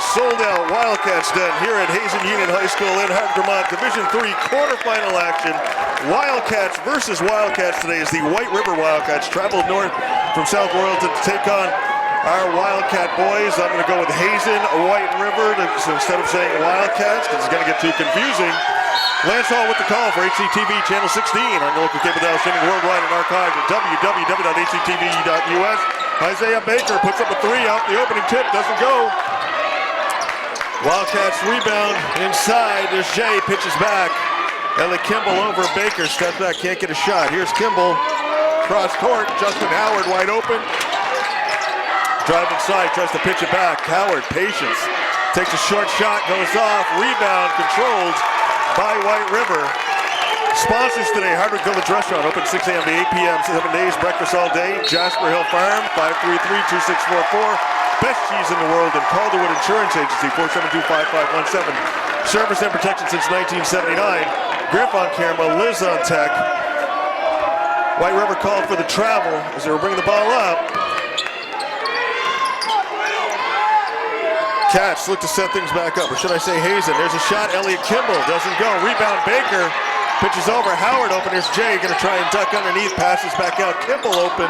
sold-out Wildcats den here at Hazen Union High School in Hartford, Vermont. Division III quarterfinal action. Wildcats versus Wildcats today as the White River Wildcats traveled north from South Royalton to take on our Wildcat boys. I'm going to go with Hazen, White River, instead of saying Wildcats, because it's going to get too confusing. Lance Hall with the call for HCTV Channel 16 on your local cable dial, streaming worldwide and archived at www.hctv.us. Isaiah Baker puts up a three out the opening tip, doesn't go. Wildcats rebound inside. There's Jay, pitches back. Ellie Kimball over Baker, steps back, can't get a shot. Here's Kimball, cross court. Justin Howard wide open. Drive inside, tries to pitch it back. Howard, patience. Takes a short shot, goes off. Rebound controlled by White River. Sponsors today, Hardwick Village Restaurant, open 6 a.m. to 8 p.m., 7 days, breakfast all day. Jasper Hill Farm, 533-2644. Best cheese in the world, and Calderwood Insurance Agency, 472-5517. Service and protection since 1979. Griff on camera, Liz on tech. White River called for the travel as they were bringing the ball up. Cats look to set things back up, or should I say Hazen. There's a shot, Elliot Kimball doesn't go. Rebound Baker, pitches over, Howard open. Here's Jay, gonna try and duck underneath, passes back out. Kimball open,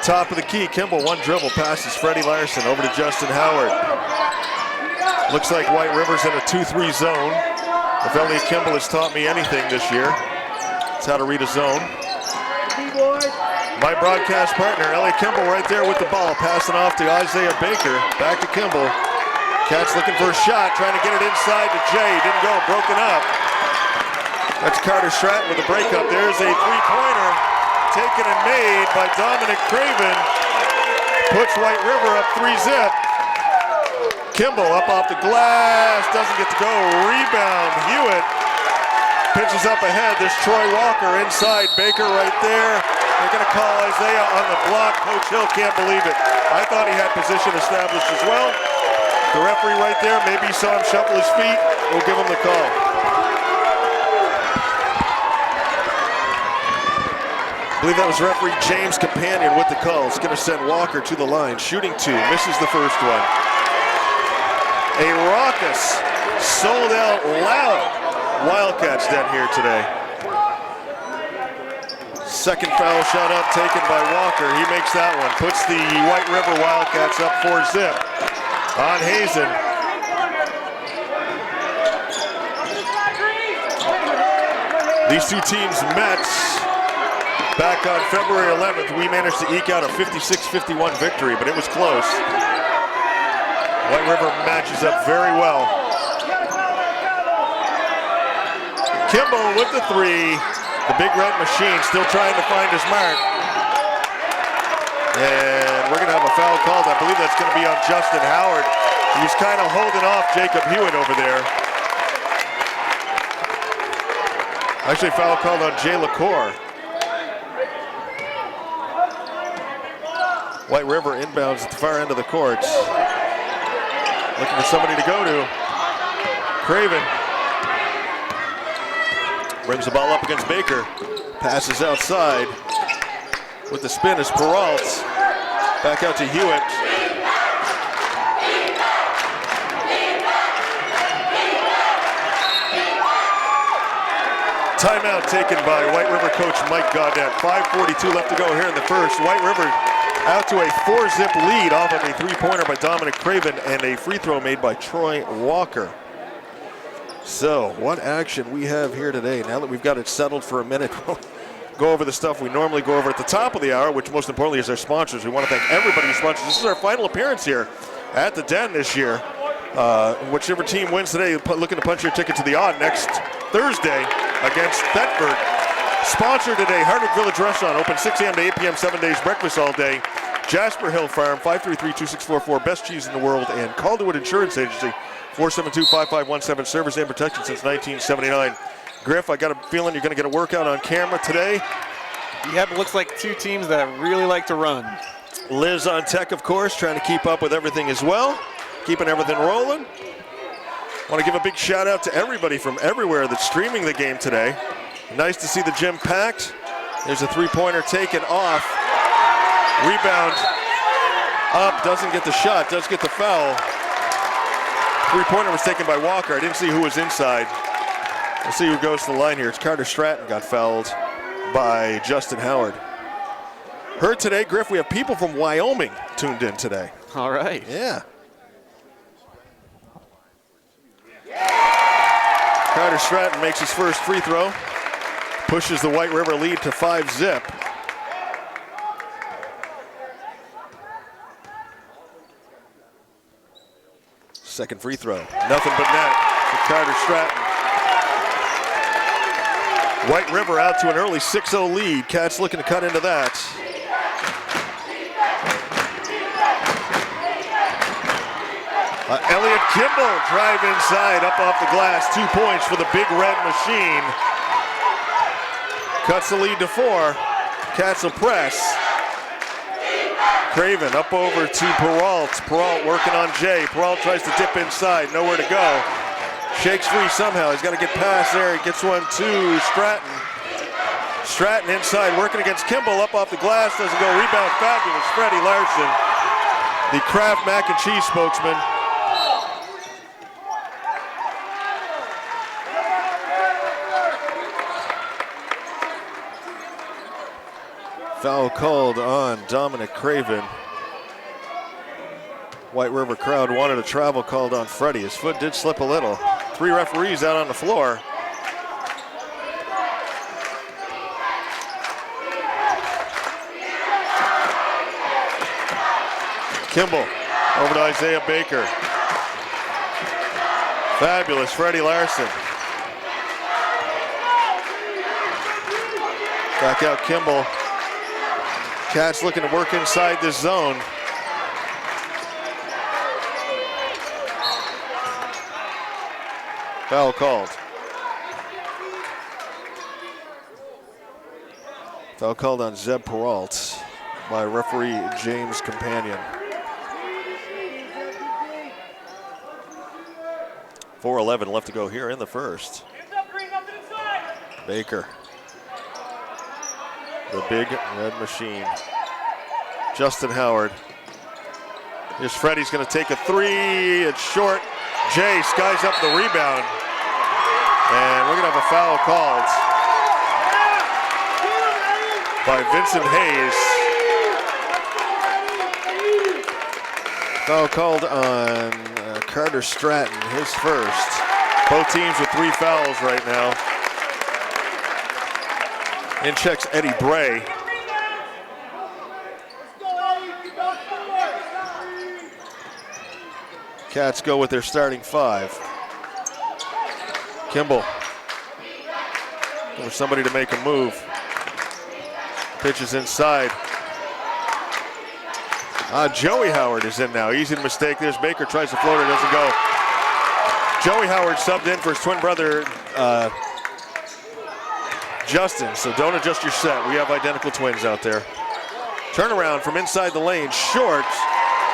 top of the key. Kimball, one dribble, passes Freddie Larson over to Justin Howard. Looks like White River's in a 2-3 zone. If Elliot Kimball has taught me anything this year, it's how to read a zone. My broadcast partner, Elliot Kimball, right there with the ball, passing off to Isaiah Baker. Back to Kimball. Cats looking for a shot, trying to get it inside to Jay. Didn't go, broken up. That's Carter Stratton with a breakup. There's a three-pointer taken and made by Dominic Craven. Puts White River up 3-zip. Kimball up off the glass, doesn't get to go. Rebound, Hewitt pitches up ahead. There's Troy Walker inside, Baker right there. They're gonna call Isaiah on the block. Coach Hill can't believe it. I thought he had position established as well. The referee right there, maybe he saw him shuffle his feet. We'll give him the call. I believe that was referee James Companion with the call. It's gonna send Walker to the line. Shooting two, misses the first one. A raucous, sold out, loud Wildcats den here today. Second foul shot up taken by Walker. He makes that one. Puts the White River Wildcats up 4-zip on Hazen. These two teams met back on February 11th. We managed to eke out a 56-51 victory, but it was close. White River matches up very well. Kimball with the three. The big red machine still trying to find his mark. And we're going to have a foul called. I believe that's going to be on Justin Howard. He's kind of holding off Jacob Hewitt over there. Actually, foul called on Jay LaCour. White River inbounds at the far end of the court. Looking for somebody to go to. Craven brings the ball up against Baker. Passes outside. With the spin is Peralt. Back out to Hewitt. Timeout taken by White River coach Mike Gaudette. 5:42 left to go here in the first. White River out to a 4-zip lead off of a three-pointer by Dominic Craven and a free throw made by Troy Walker. So, what action we have here today. Now that we've got it settled for a minute, we'll go over the stuff we normally go over at the top of the hour, which most importantly is our sponsors. We want to thank everybody who sponsors. This is our final appearance here at the Den this year. Whichever team wins today, looking to punch your ticket to the odd next Thursday against Thetford. Sponsor today, Hardwick Village Restaurant, open 6 a.m. to 8 p.m., 7 days, breakfast all day. Jasper Hill Farm, 533-2644, best cheese in the world, and Calderwood Insurance Agency, 472-5517, service and protection since 1979. Griff, I got a feeling you're going to get a workout on camera today. Yep, it looks like two teams that really like to run. Liz on tech, of course, trying to keep up with everything as well, keeping everything rolling. Want to give a big shout out to everybody from everywhere that's streaming the game today. Nice to see the gym packed. There's a three-pointer taken off. Rebound up, doesn't get the shot, does get the foul. Three-pointer was taken by Walker. I didn't see who was inside. Let's see who goes to the line here. It's Carter Stratton got fouled by Justin Howard. Heard today, Griff, we have people from Wyoming tuned in today. All right. Yeah. Carter Stratton makes his first free throw. Pushes the White River lead to 5-zip. Second free throw. Nothing but net for Carter Stratton. White River out to an early 6-0 lead. Cats looking to cut into that. Elliot Kimball drive inside, up off the glass. 2 points for the Big Red Machine. Cuts the lead to 4. Cats will press. Craven up over to Peralt. Peralt working on Jay. Peralt tries to dip inside, nowhere to go. Shakes free somehow. He's got to get past there. He gets one to Stratton. Stratton inside, working against Kimball. Up off the glass, doesn't go. Rebound, fabulous. Freddie Larson, the Kraft Mac and Cheese spokesman. Foul called on Dominic Craven. White River crowd wanted a travel called on Freddie. His foot did slip a little. 3 referees out on the floor. Kimball over to Isaiah Baker. Fabulous Freddie Larson. Back out Kimball. Cats looking to work inside this zone. Foul called. Foul called on Zeb Peralt by referee James Companion. 4:11 left to go here in the first. Baker. The Big Red Machine. Justin Howard. Here's Freddie's going to take a 3. It's short. Jay skies up the rebound. And we're going to have a foul called by Vincent Hayes. Foul called on Carter Stratton, his first. Both teams with 3 fouls right now. In checks Eddie Bray. Cats go with their starting 5. Kimball. For somebody to make a move. Pitches inside. Joey Howard is in now. Easy to mistake. There's Baker, tries to float it, doesn't go. Joey Howard subbed in for his twin brother, Justin, so don't adjust your set. We have identical twins out there. Turnaround from inside the lane, short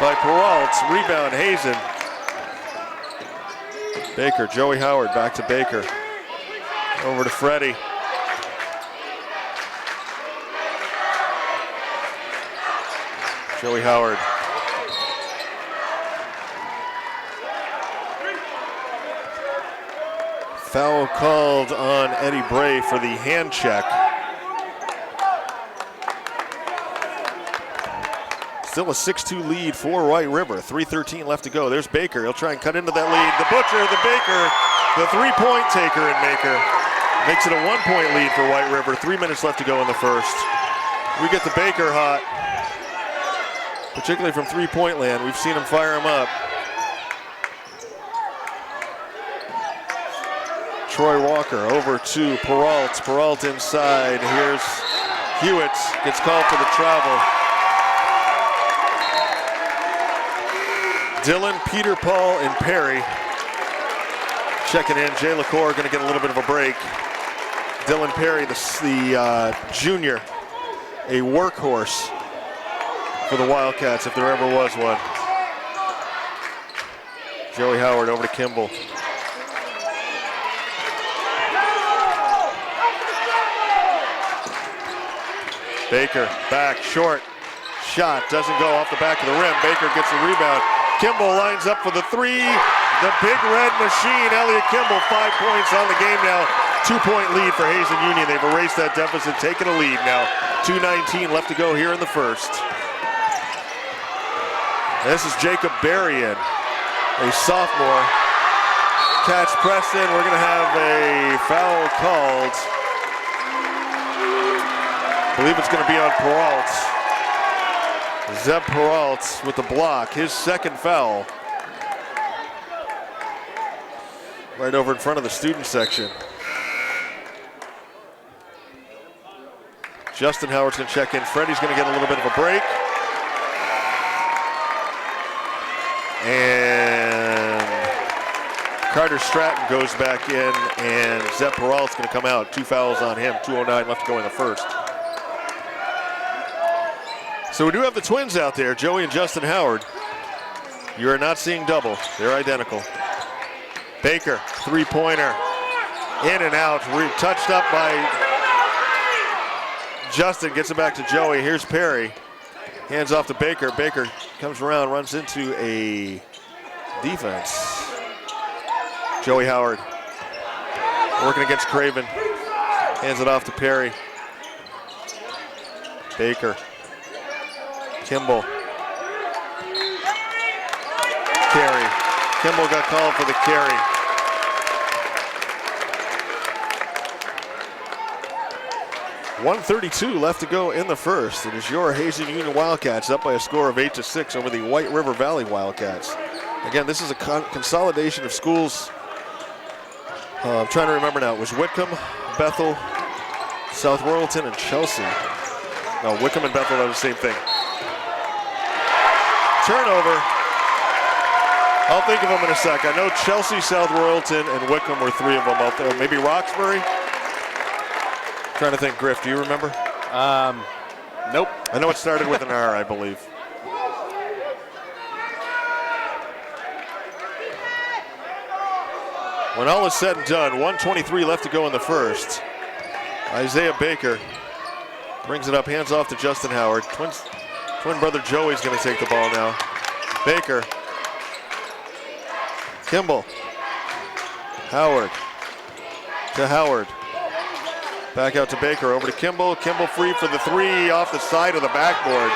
by Peralt. Rebound, Hazen. Baker, Joey Howard, back to Baker. Over to Freddie. Joey Howard. Foul called on Eddie Bray for the hand check. Still a 6-2 lead for White River. 3:13 left to go. There's Baker. He'll try and cut into that lead. The Butcher, the Baker, the 3-point taker in Baker. Makes it a 1-point lead for White River. 3 minutes left to go in the first. We get the Baker hot, particularly from 3-point land. We've seen him fire him up. Troy Walker over to Peralt. Peralt inside. Here's Hewitt. Gets called for the travel. Dillon, Peter, Paul, and Perry checking in. Jay LaCour going to get a little bit of a break. Dylan Perry, the junior, a workhorse for the Wildcats if there ever was one. Joey Howard over to Kimball. Baker back, short. Shot doesn't go off the back of the rim. Baker gets the rebound. Kimball lines up for the 3. The big red machine, Elliott Kimball, 5 points on the game now. 2-point lead for Hazen Union. They've erased that deficit, taking a lead now. 2:19 left to go here in the first. This is Jacob Berrien, a sophomore. Catch Preston. We're going to have a foul called. I believe it's going to be on Peralt. Zeb Peralt with the block, his second foul. Right over in front of the student section. Justin Howard's going to check in. Freddie's going to get a little bit of a break. And Carter Stratton goes back in, and Zeb Peralt's going to come out. 2 fouls on him, 2:09 left to go in the first. So we do have the twins out there, Joey and Justin Howard. You are not seeing double. They're identical. Baker, 3-pointer, in and out, touched up by Justin, gets it back to Joey. Here's Perry, hands off to Baker. Baker comes around, runs into a defense. Joey Howard working against Craven, hands it off to Perry. Baker, Kimball, carry. Kimball got called for the carry. .132 left to go in the first. It is your Hazen Union Wildcats up by a score of 8-6 over the White River Valley Wildcats. Again, this is a consolidation of schools. I'm trying to remember now. It was Whitcomb, Bethel, South Royalton, and Chelsea. No, Whitcomb and Bethel are the same thing. Turnover. I'll think of them in a sec. I know Chelsea, South Royalton, and Whitcomb were 3 of them out there. Maybe Roxbury? Trying to think, Griff, do you remember? Nope. I know it started with an R, I believe. When all is said and done, 1:23 left to go in the first. Isaiah Baker brings it up, hands off to Justin Howard. Twin brother Joey's going to take the ball now. Baker. Kimball. Howard. To Howard. Back out to Baker, over to Kimball. Kimball free for the 3 off the side of the backboard.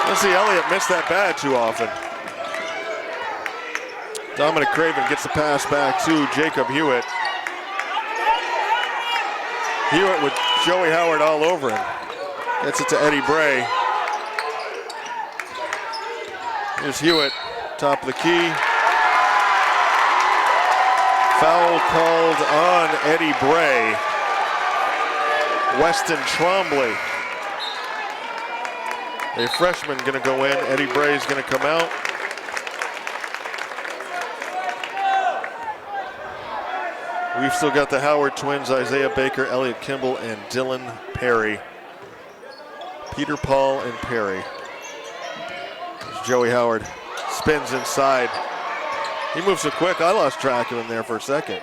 Let's see, Elliott missed that bad too often. Dominic Craven gets the pass back to Jacob Hewitt. Hewitt with Joey Howard all over him. Gets it to Eddie Bray. Here's Hewitt, top of the key. Foul called on Eddie Bray. Weston Trombley, a freshman, going to go in. Eddie Bray is going to come out. We've still got the Howard twins, Isaiah Baker, Elliott Kimball, and Dylan Perry. Peter Paul and Perry. There's Joey Howard, spins inside. He moves so quick, I lost track of him there for a second.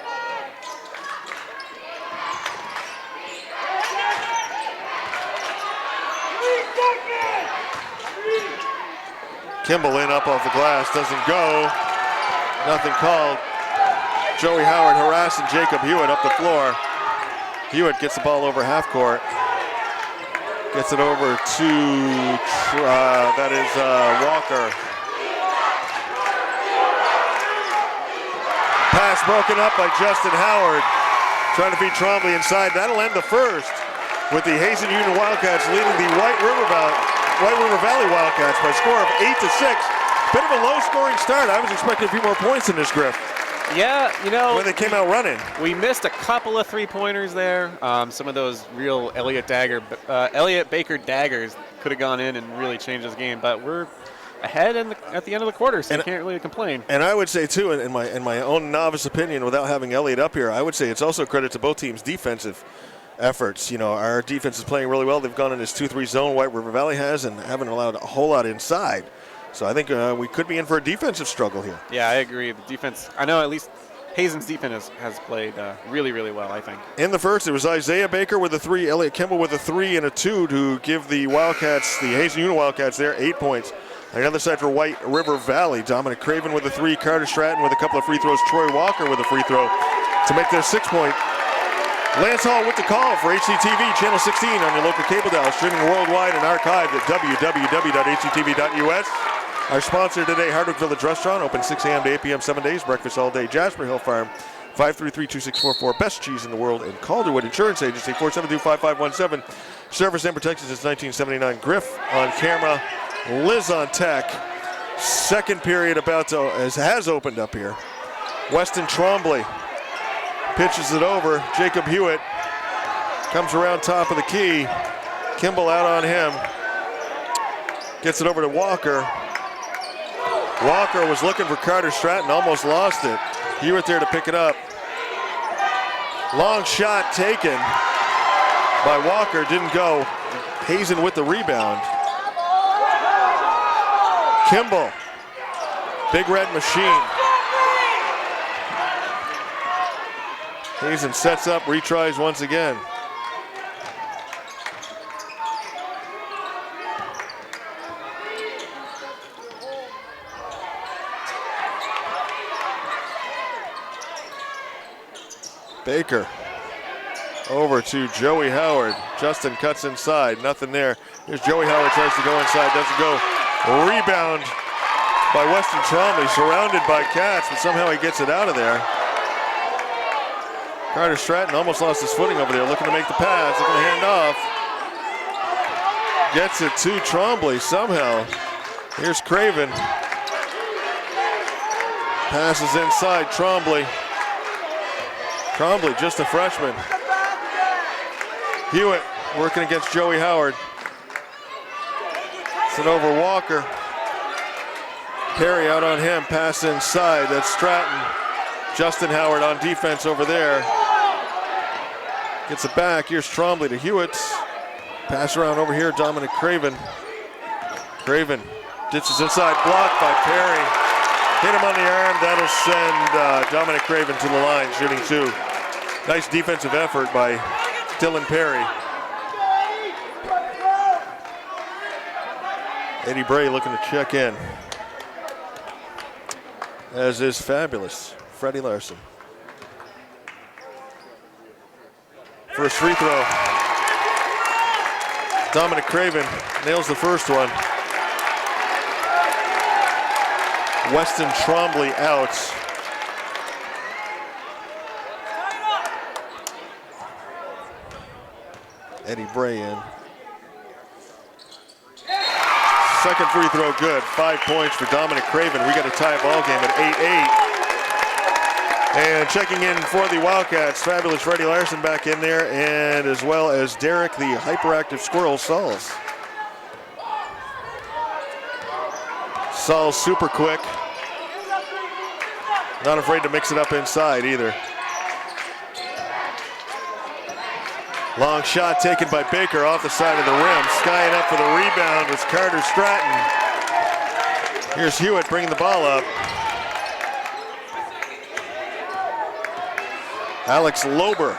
Kimball in up off the glass, doesn't go. Nothing called. Joey Howard harassing Jacob Hewitt up the floor. Hewitt gets the ball over half court. Gets it over to, Walker. Pass broken up by Justin Howard. Trying to feed Trombley inside. That'll end the first with the Hazen Union Wildcats leading the White River Valley Wildcats by a score of 8-6. Bit of a low-scoring start. I was expecting a few more points in this, Griff. Yeah, you know. When they came out running. We missed a couple of 3-pointers there. Some of those real Elliott Baker daggers could have gone in and really changed this game. But we're ahead at the end of the quarter, so you can't really complain. And I would say, too, in my own novice opinion, without having Elliott up here, I would say it's also credit to both teams' defensive efforts. You know, our defense is playing really well. They've gone in this 2-3 zone, White River Valley has, and haven't allowed a whole lot inside. So I think we could be in for a defensive struggle here. Yeah, I agree. The defense, I know at least Hazen's defense has played really, really well, I think. In the first, it was Isaiah Baker with a 3, Elliott Kimball with a 3 and a 2 to give the Wildcats, the Hazen Union Wildcats there, 8 points. On the other side for White River Valley, Dominic Craven with a 3, Carter Stratton with a couple of free throws, Troy Walker with a free throw to make their 6-point. Lance Hall with the call for HCTV, Channel 16 on your local cable dial, streaming worldwide and archived at www.hctv.us. Our sponsor today, Hardwick Village Restaurant, open 6 a.m. to 8 p.m. 7 days, breakfast all day. Jasper Hill Farm, 533-2644, best cheese in the world. And Calderwood Insurance Agency, 472-5517. Service and protection since 1979. Griff on camera, Liz on tech. Second period has opened up here. Weston Trombley pitches it over. Jacob Hewitt comes around top of the key. Kimball out on him. Gets it over to Walker. Walker was looking for Carter Stratton, almost lost it. Hewitt there to pick it up. Long shot taken by Walker, didn't go. Hazen with the rebound. Kimball, Big Red Machine. Hazen sets up, retries once again. Baker over to Joey Howard. Justin cuts inside, nothing there. Here's Joey Howard, tries to go inside, doesn't go. Rebound by Weston Trombley, surrounded by Cats, but somehow he gets it out of there. Carter Stratton almost lost his footing over there, looking to make the pass, looking to hand off. Gets it to Trombley somehow. Here's Craven. Passes inside, Trombley. Trombley, just a freshman. Hewitt working against Joey Howard. Sent over Walker. Perry out on him, pass inside, that's Stratton. Justin Howard on defense over there. Gets it back, here's Trombley to Hewitt. Pass around over here, Dominic Craven. Craven ditches inside, blocked by Perry. Hit him on the arm, that'll send Dominic Craven to the line, shooting 2. Nice defensive effort by Dylan Perry. Eddie Bray looking to check in, as is fabulous Freddie Larson. First free throw. Dominic Craven nails the first one. Weston Trombley out. Eddie Bray in. Second free throw good. 5 points for Dominic Craven. We got a tie ball game at 8-8. And checking in for the Wildcats, fabulous Freddie Larson back in there, and as well as Derek, the hyperactive squirrel, Sauls. Sauls super quick. Not afraid to mix it up inside either. Long shot taken by Baker off the side of the rim. Skying up for the rebound was Carter Stratton. Here's Hewitt bringing the ball up. Alex Lober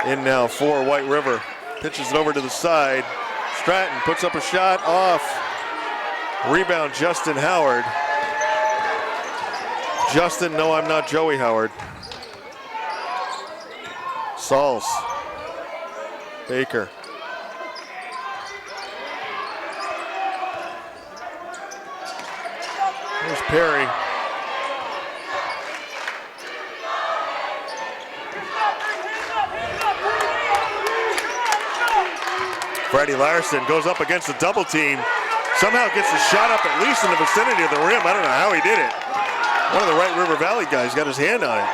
in now for White River. Pitches it over to the side. Stratton puts up a shot off. Rebound Justin Howard. Justin, no, I'm not Joey Howard. Sauls. Baker. There's Perry. Freddie Larson goes up against a double team. Somehow gets the shot up at least in the vicinity of the rim. I don't know how he did it. One of the White River Valley guys got his hand on it.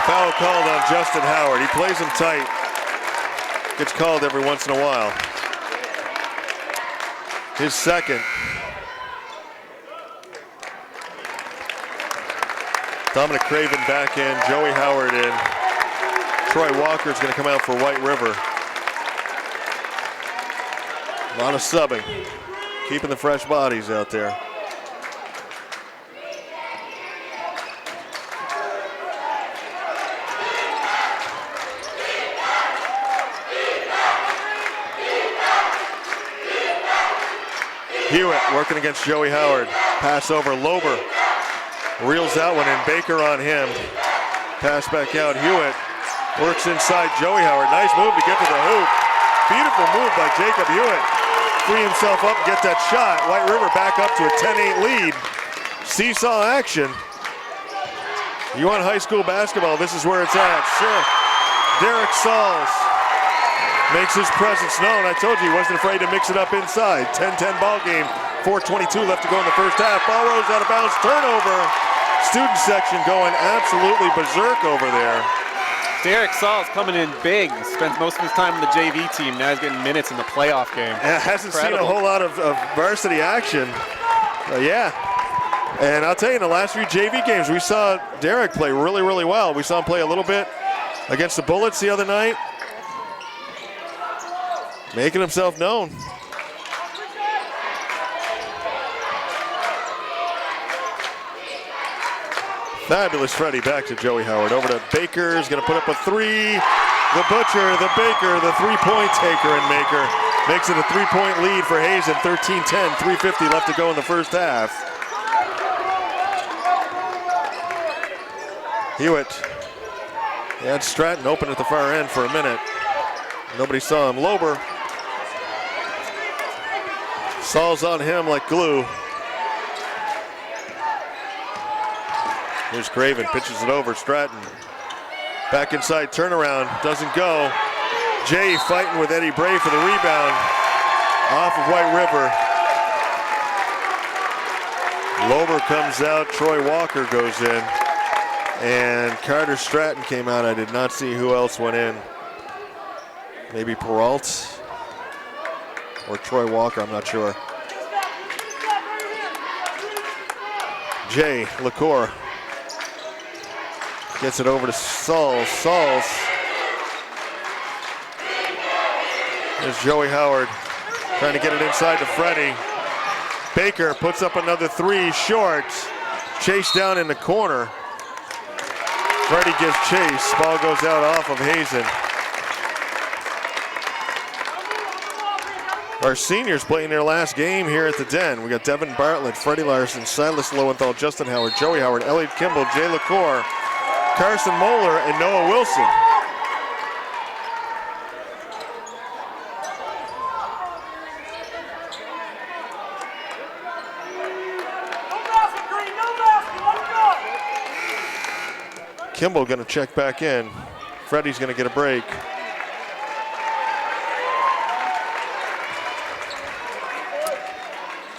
Foul called on Justin Howard. He plays him tight. Gets called every once in a while. His second. Dominic Craven back in, Joey Howard in. Troy Walker's going to come out for White River. A lot of subbing. Keeping the fresh bodies out there. Hewitt working against Joey Howard. Pass over Lober. Reels that one in. Baker on him. Pass back out. Hewitt works inside Joey Howard. Nice move to get to the hoop. Beautiful move by Jacob Hewitt. Free himself up and get that shot. White River back up to a 10-8 lead. Seesaw action. You want high school basketball, this is where it's at. Sure. Derek Sauls makes his presence known. I told you he wasn't afraid to mix it up inside. 10-10 ball game. 4:22 left to go in the first half. Ball rolls out of bounds. Turnover. Student section going absolutely berserk over there. Derek Sauls coming in big. Spent most of his time in the JV team. Now he's getting minutes in the playoff game. Yeah, hasn't seen a whole lot of varsity action. Yeah. And I'll tell you, in the last few JV games, we saw Derek play really, really well. We saw him play a little bit against the Bullets the other night. Making himself known. Fabulous Freddie back to Joey Howard. Over to Baker's going to put up a three. The Butcher, the Baker, the three-point taker and maker. Makes it a three-point lead for Hazen. 13-10, 3:50 left to go in the first half. Hewitt. He had Stratton open at the far end for a minute. Nobody saw him. Lober. Sauls on him like glue. Here's Craven, pitches it over. Stratton. Back inside, turnaround, doesn't go. Jay fighting with Eddie Bray for the rebound. Off of White River. Lober comes out, Troy Walker goes in. And Carter Stratton came out. I did not see who else went in. Maybe Peralt or Troy Walker, I'm not sure. Jay LaCour gets it over to Sauls. Sauls. There's Joey Howard trying to get it inside to Freddie. Baker puts up another three, short. Chased down in the corner. Freddie gives chase. Ball goes out off of Hazen. Our seniors playing their last game here at the Den. We got Devin Bartlett, Freddie Larson, Silas Lowenthal, Justin Howard, Joey Howard, Elliot Kimball, Jay LaCour, Carson Moeller, and Noah Wilson. Kimball going to check back in. Freddie's going to get a break.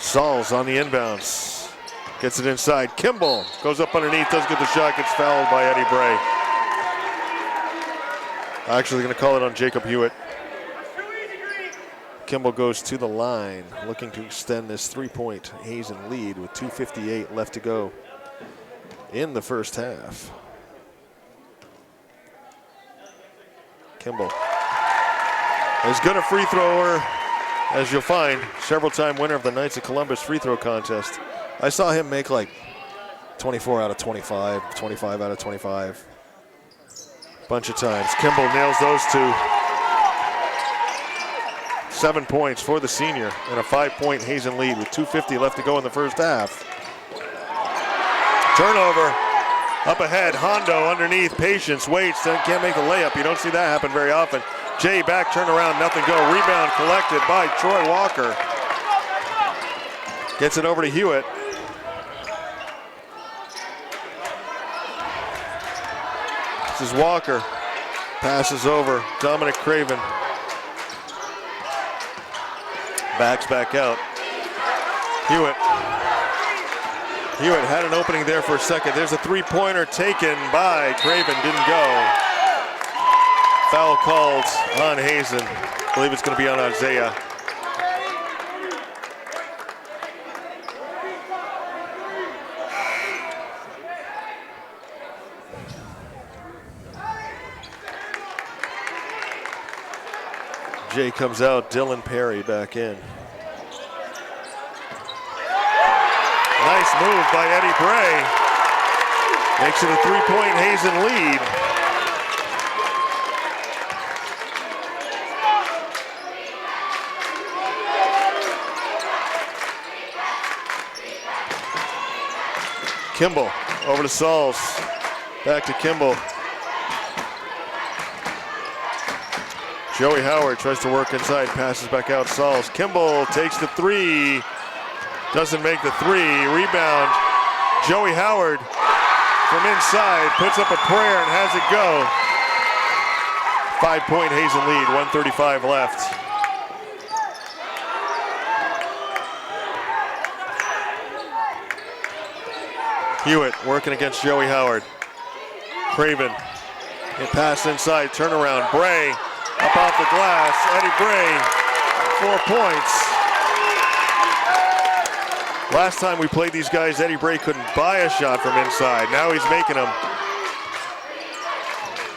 Sauls on the inbounds. Gets it inside. Kimball goes up underneath, doesn't get the shot, gets fouled by Eddie Bray. Actually going to call it on Jacob Hewitt. Kimball goes to the line, looking to extend this three-point Hazen lead with 2:58 left to go in the first half. Kimball. As good a free thrower as you'll find. Several-time winner of the Knights of Columbus free throw contest. I saw him make like 24 out of 25, 25 out of 25. Bunch of times. Kimball nails those two. 7 points for the senior and a 5-point Hazen lead with 2:50 left to go in the first half. Turnover. Up ahead, Hondo underneath, Patience, waits, can't make the layup. You don't see that happen very often. Jay back, turn around, nothing go. Rebound collected by Troy Walker. Gets it over to Hewitt. This is Walker. Passes over, Dominic Craven. Backs back out. Hewitt. Hewitt had an opening there for a second. There's a three-pointer taken by Craven, didn't go. Foul called on Hazen. I believe it's going to be on Isaiah. Jay comes out, Dylan Perry back in. Nice move by Eddie Bray. Makes it a three-point Hazen lead. Kimball over to Sauls. Back to Kimball. Joey Howard tries to work inside, passes back out. Sauls. Kimball takes the three. Doesn't make the three. Rebound. Joey Howard from inside puts up a prayer and has it go. 5-point Hazen lead, 1:35 left. Hewitt working against Joey Howard. Craven, a pass inside, turnaround. Bray up off the glass. Eddie Bray, 4 points. Last time we played these guys, Eddie Bray couldn't buy a shot from inside. Now he's making them.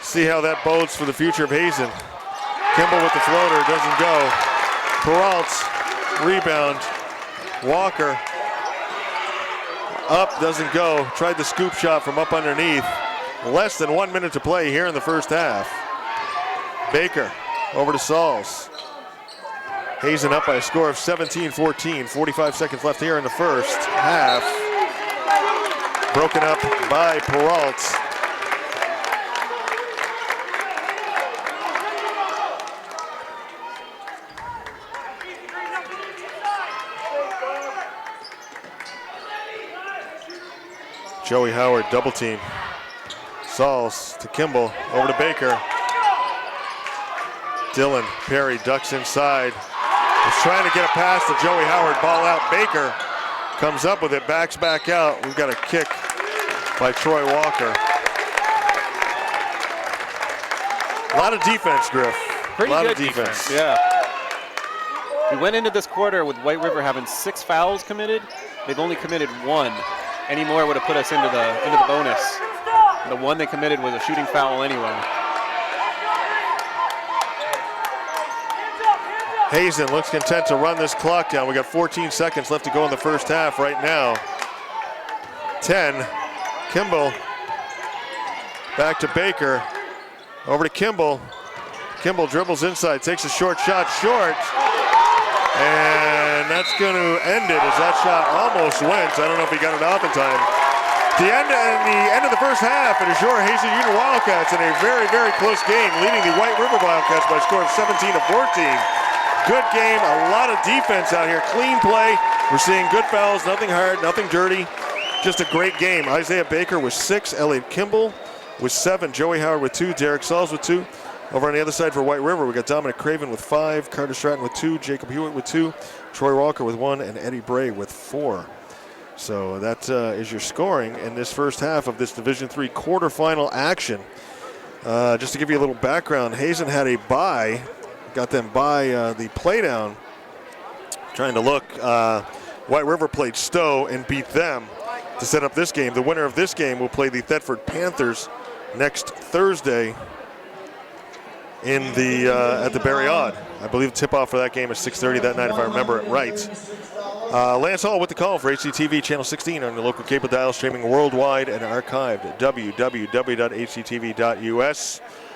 See how that bodes for the future of Hazen. Kimball with the floater, doesn't go. Peralt, rebound. Walker, up, doesn't go. Tried the scoop shot from up underneath. Less than 1 minute to play here in the first half. Baker over to Sauls. Hazen up by a score of 17-14. 45 seconds left here in the first half. Broken up by Peralt. Joey Howard double team. Sauls to Kimball, over to Baker. Dylan Perry ducks inside. He's trying to get a pass to Joey Howard, ball out. Baker comes up with it, backs back out. We've got a kick by Troy Walker. A lot of defense, Griff. Pretty a lot good of defense. Yeah. We went into this quarter with White River having 6 fouls committed. They've only committed 1. Any more would have put us into the bonus. The one they committed was a shooting foul anyway. Hazen looks content to run this clock down. We got 14 seconds left to go in the first half right now. 10. Kimball. Back to Baker. Over to Kimball. Kimball dribbles inside, takes a short shot, short. And that's going to end it as that shot almost went. I don't know if he got it off in time. The end of the first half, it is your Hazen Union Wildcats in a very, very close game, leading the White River Wildcats by a score of 17-14. Good game, a lot of defense out here, clean play. We're seeing good fouls, nothing hard, nothing dirty. Just a great game. Isaiah Baker with 6, Elliot Kimball with 7, Joey Howard with 2, Derek Sauls with 2. Over on the other side for White River, we got Dominic Craven with 5, Carter Stratton with 2, Jacob Hewitt with 2, Troy Walker with 1, and Eddie Bray with 4. So that is your scoring in this first half of this Division III quarterfinal action. Just to give you a little background, Hazen had a bye, got them by the playdown. Trying to look, White River played Stowe and beat them to set up this game. The winner of this game will play the Thetford Panthers next Thursday in the at the Barry Odd. I believe the tip-off for that game is 6:30 that night, if I remember it right. Lance Hall with the call for HCTV Channel 16 on the local cable dial, streaming worldwide and archived at www.hctv.us.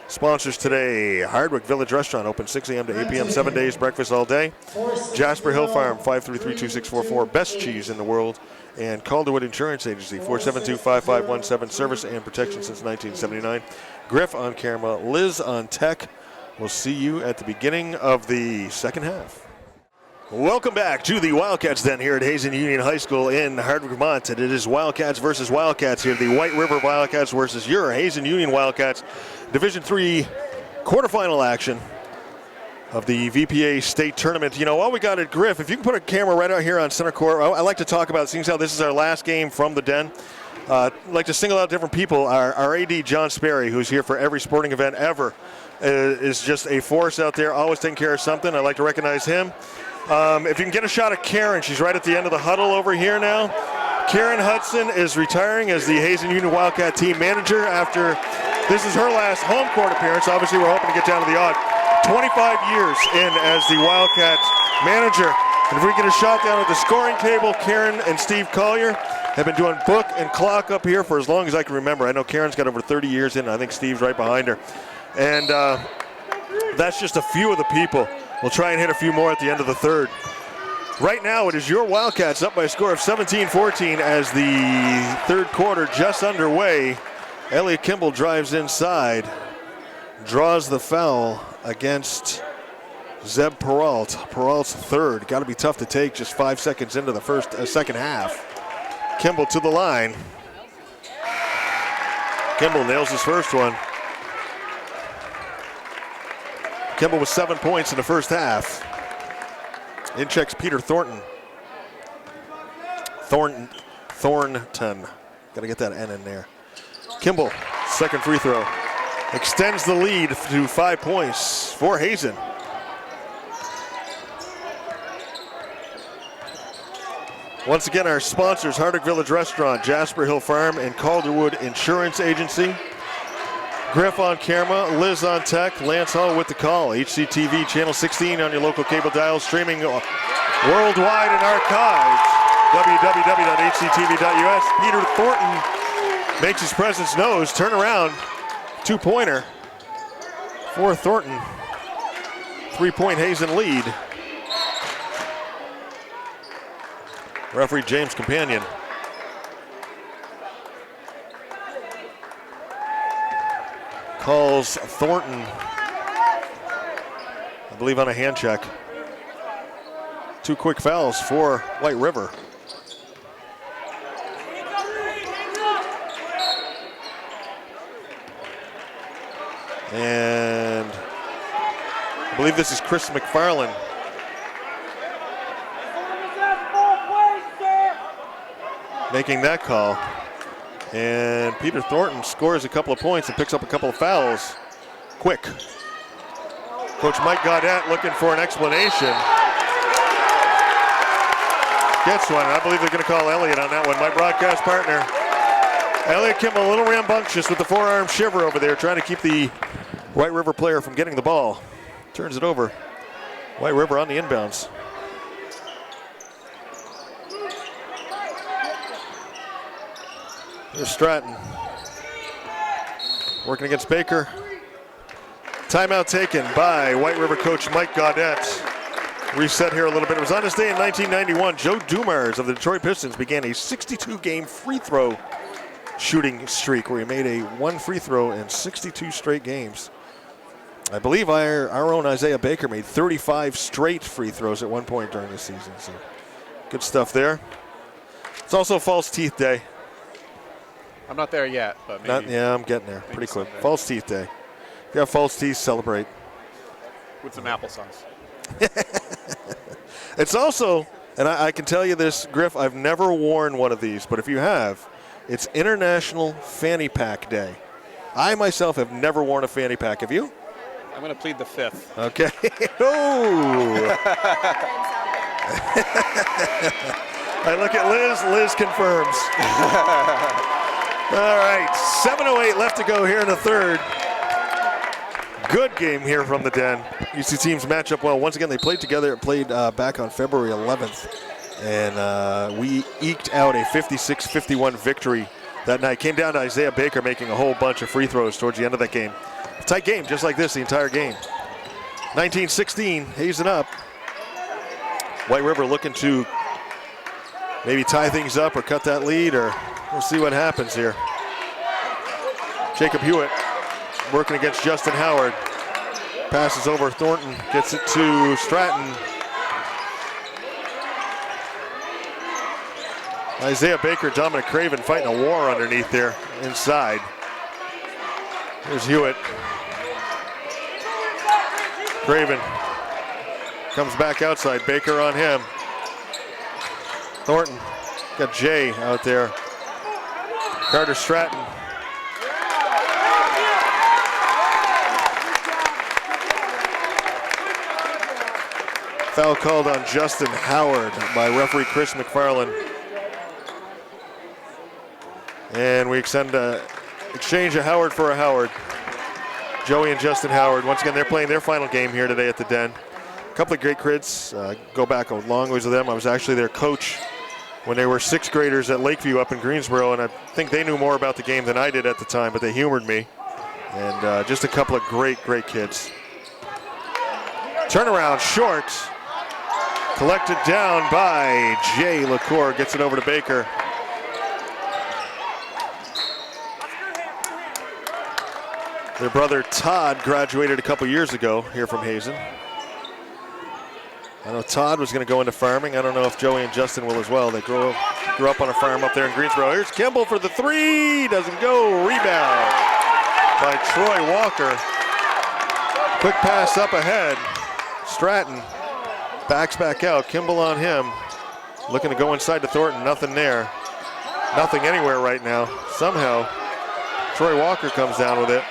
Sponsors today: Hardwick Village Restaurant, open 6 a.m. to 8 p.m. 7 days, breakfast all day. Jasper Hill Farm, 533-2644, best cheese in the world. And Calderwood Insurance Agency, 472-5517, service and protection since 1979. Griff on camera, Liz on tech. We'll see you at the beginning of the second half. Welcome back to the Wildcats Den here at Hazen Union High School in Hardwick, Vermont. And it is Wildcats versus Wildcats here. The White River Wildcats versus your Hazen Union Wildcats. Division III quarterfinal action of the VPA state tournament. You know, while we got it, Griff, if you can put a camera right out here on center court, I like to talk about, seeing how this is our last game from the Den. I'd like to single out different people. Our AD, John Sperry, who's here for every sporting event ever, is just a force out there, always taking care of something. I'd like to recognize him. If you can get a shot of Karen, she's right at the end of the huddle over here now. Karen Hudson is retiring as the Hazen Union Wildcat team manager after this is her last home court appearance. Obviously, we're hoping to get down to the odd. 25 years in as the Wildcat manager. And if we get a shot down at the scoring table, Karen and Steve Collier have been doing book and clock up here for as long as I can remember. I know Karen's got over 30 years in. I think Steve's right behind her. And that's just a few of the people. We'll try and hit a few more at the end of the third. Right now, it is your Wildcats up by a score of 17-14 as the third quarter just underway. Elliot Kimball drives inside, draws the foul against Zeb Peralt. Peralt's third. Got to be tough to take just 5 seconds into the second half. Kimball to the line. Kimball nails his first one. Kimball with 7 points in the first half. In checks Peter Thornton. Thornton. Got to get that N in there. Kimball, second free throw. Extends the lead to 5 points for Hazen. Once again, our sponsors, Hardwick Village Restaurant, Jasper Hill Farm, and Calderwood Insurance Agency. Griff on camera, Liz on tech, Lance Hall with the call. HCTV Channel 16 on your local cable dial, streaming worldwide and archived. www.hctv.us. Peter Thornton makes his presence known. Turn around, two-pointer for Thornton. 3-point Hazen lead. Referee James Companion. Calls Thornton, I believe, on a hand check. 2 quick fouls for White River. And I believe this is Chris McFarland. Making that call. And Peter Thornton scores a couple of points and picks up a couple of fouls quick. Coach Mike Gaudette looking for an explanation. Gets one, and I believe they're going to call Elliot on that one. My broadcast partner, Elliot Kimball, a little rambunctious with the forearm shiver over there, trying to keep the White River player from getting the ball. Turns it over. White River on the inbounds. There's Stratton. Working against Baker. Timeout taken by White River coach Mike Gaudette. Reset here a little bit. It was on this day in 1991. Joe Dumars of the Detroit Pistons began a 62-game free throw shooting streak where he made a 1 free throw in 62 straight games. I believe our own Isaiah Baker made 35 straight free throws at one point during the season. So good stuff there. It's also False Teeth Day. I'm not there yet, but maybe. Yeah, I'm getting there pretty quick. Someday. False Teeth Day. If you have false teeth, celebrate. With some applesauce. It's also, and I can tell you this, Griff, I've never worn one of these, but if you have, it's International Fanny Pack Day. I myself have never worn a fanny pack. Have you? I'm going to plead the fifth. Okay. Oh. I look at Liz. Liz confirms. All right, 7:08 left to go here in the third. Good game here from the Den. These two teams match up well. Once again, they played together. Played back on February 11th, and we eked out a 56-51 victory that night. Came down to Isaiah Baker making a whole bunch of free throws towards the end of that game. A tight game, just like this, the entire game. 19-16, Hazen up. White River looking to maybe tie things up or cut that lead, or we'll see what happens here. Jacob Hewitt working against Justin Howard. Passes over Thornton, gets it to Stratton. Isaiah Baker, Dominic Craven fighting a war underneath there inside. Here's Hewitt. Craven comes back outside, Baker on him. Thornton, got Jay out there. Carter Stratton. Foul called on Justin Howard by referee Chris McFarland. And we exchange a Howard for a Howard. Joey and Justin Howard. Once again, they're playing their final game here today at the Den. A couple of great kids. Go back a long ways with them. I was actually their coach when they were 6th graders at Lakeview up in Greensboro, and I think they knew more about the game than I did at the time, but they humored me. And just a couple of great, great kids. Turnaround short. Collected down by Jay LaCour, gets it over to Baker. Their brother Todd graduated a couple years ago here from Hazen. I know Todd was going to go into farming. I don't know if Joey and Justin will as well. They grew up on a farm up there in Greensboro. Here's Kimball for the three. Doesn't go. Rebound by Troy Walker. Quick pass up ahead. Stratton backs back out. Kimball on him. Looking to go inside to Thornton. Nothing there. Nothing anywhere right now. Somehow, Troy Walker comes down with it.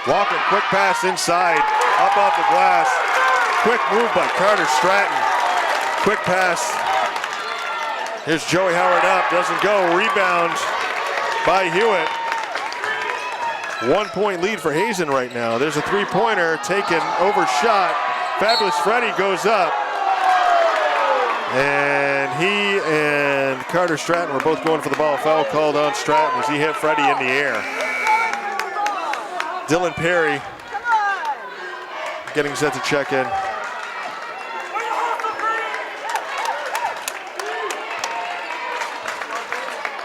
Walker, quick pass inside. Up off the glass. Quick move by Carter Stratton. Quick pass. Here's Joey Howard up. Doesn't go. Rebound by Hewitt. 1 point lead for Hazen right now. There's a three-pointer taken, overshot. Fabulous Freddie goes up. And he and Carter Stratton were both going for the ball. Foul called on Stratton as he hit Freddie in the air. Dylan Perry getting set to check in.